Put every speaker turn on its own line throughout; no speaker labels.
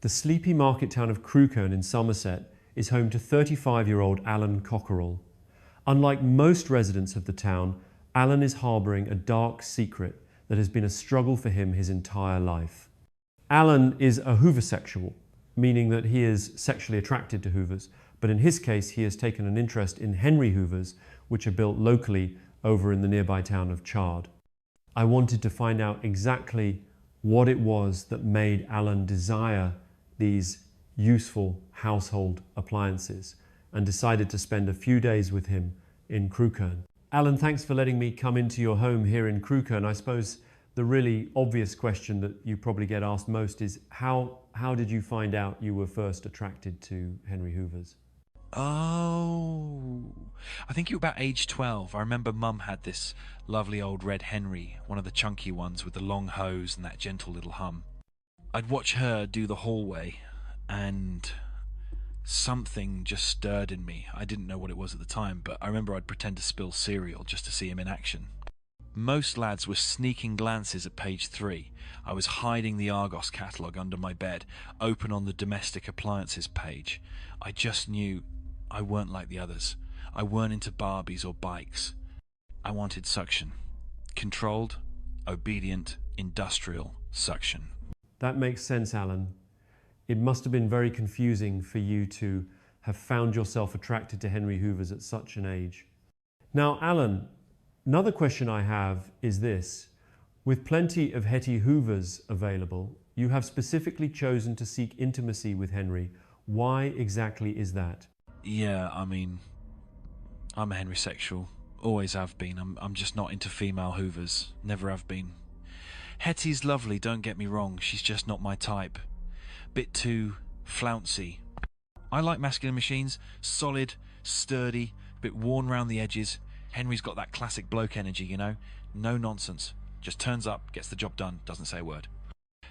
The sleepy market town of Crewkerne in Somerset is home to 35-year-old Alan Cockerell. Unlike most residents of the town, Alan is harbouring a dark secret that has been a struggle for him his entire life. Alan is a Henrysexual, meaning that he is sexually attracted to Hoovers, but in his case he has taken an interest in Henry Hoovers, which are built locally over in the nearby town of Chard. I wanted to find out exactly what it was that made Alan desire these useful household appliances and decided to spend a few days with him in Crewkerne. Alan, thanks for letting me come into your home here in Crewkerne. I suppose the really obvious question that you probably get asked most is how did you find out you were first attracted to Henry Hoovers?
Oh, I think you were about age 12. I remember Mum had this lovely old red Henry, one of the chunky ones with the long hose and that gentle little hum. I'd watch her do the hallway and something just stirred in me. I didn't know what it was at the time, but I remember I'd pretend to spill cereal just to see him in action. Most lads were sneaking glances at page 3. I was hiding the Argos catalogue under my bed, open on the domestic appliances page. I just knew I weren't like the others. I weren't into Barbies or bikes. I wanted suction. Controlled, obedient, industrial suction.
That makes sense, Alan. It must have been very confusing for you to have found yourself attracted to Henry Hoovers at such an age. Now, Alan, another question I have is this. With plenty of Hetty Hoovers available, you have specifically chosen to seek intimacy with Henry. Why exactly is that?
Yeah, I mean, I'm a Henrysexual. Always have been. I'm just not into female Hoovers. Never have been. Hetty's lovely, don't get me wrong. She's just not my type. Bit too flouncy. I like masculine machines. Solid, sturdy, bit worn round the edges. Henry's got that classic bloke energy, you know? No nonsense. Just turns up, gets the job done, doesn't say a word.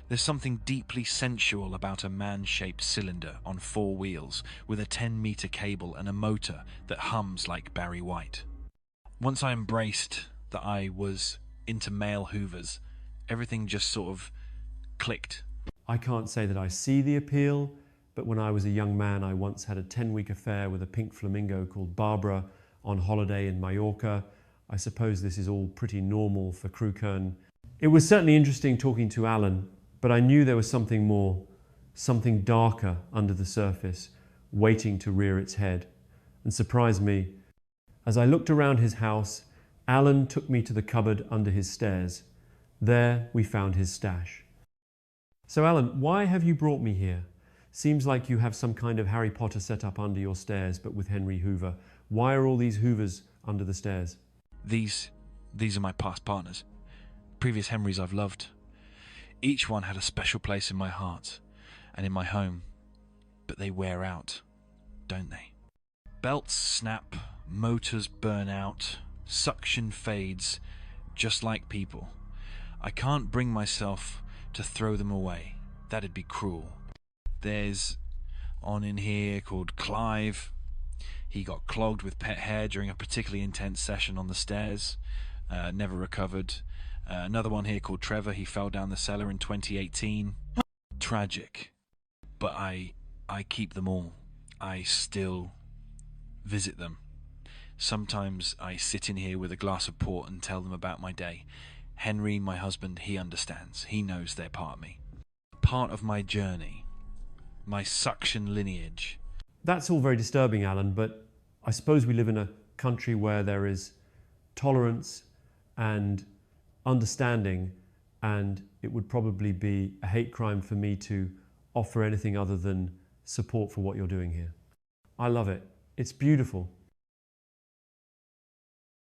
There's something deeply sensual about a man-shaped cylinder on 4 wheels with a 10-metre cable and a motor that hums like Barry White. Once I embraced that I was into male Hoovers, everything just sort of clicked.
I can't say that I see the appeal, but when I was a young man, I once had a 10-week affair with a pink flamingo called Barbara on holiday in Mallorca. I suppose this is all pretty normal for Crewkerne. It was certainly interesting talking to Alan, but I knew there was something more, something darker under the surface, waiting to rear its head and surprise me. As I looked around his house, Alan took me to the cupboard under his stairs. There we found his stash. So Alan, why have you brought me here? Seems like you have some kind of Harry Potter set up under your stairs, but with Henry Hoover. Why are all these Hoovers under the stairs?
These are my past partners. Previous Henrys I've loved. Each one had a special place in my heart and in my home, but they wear out, don't they? Belts snap, motors burn out, suction fades, just like people. I can't bring myself to throw them away. That'd be cruel. There's one in here called Clive. He got clogged with pet hair during a particularly intense session on the stairs. Never recovered. Another one here called Trevor. He fell down the cellar in 2018. Tragic. But I keep them all. I still visit them. Sometimes I sit in here with a glass of port and tell them about my day. Henry, my husband, he understands. He knows they're part of me. Part of my journey. My suction lineage.
That's all very disturbing, Alan, but I suppose we live in a country where there is tolerance and understanding, and it would probably be a hate crime for me to offer anything other than support for what you're doing here. I love it. It's beautiful.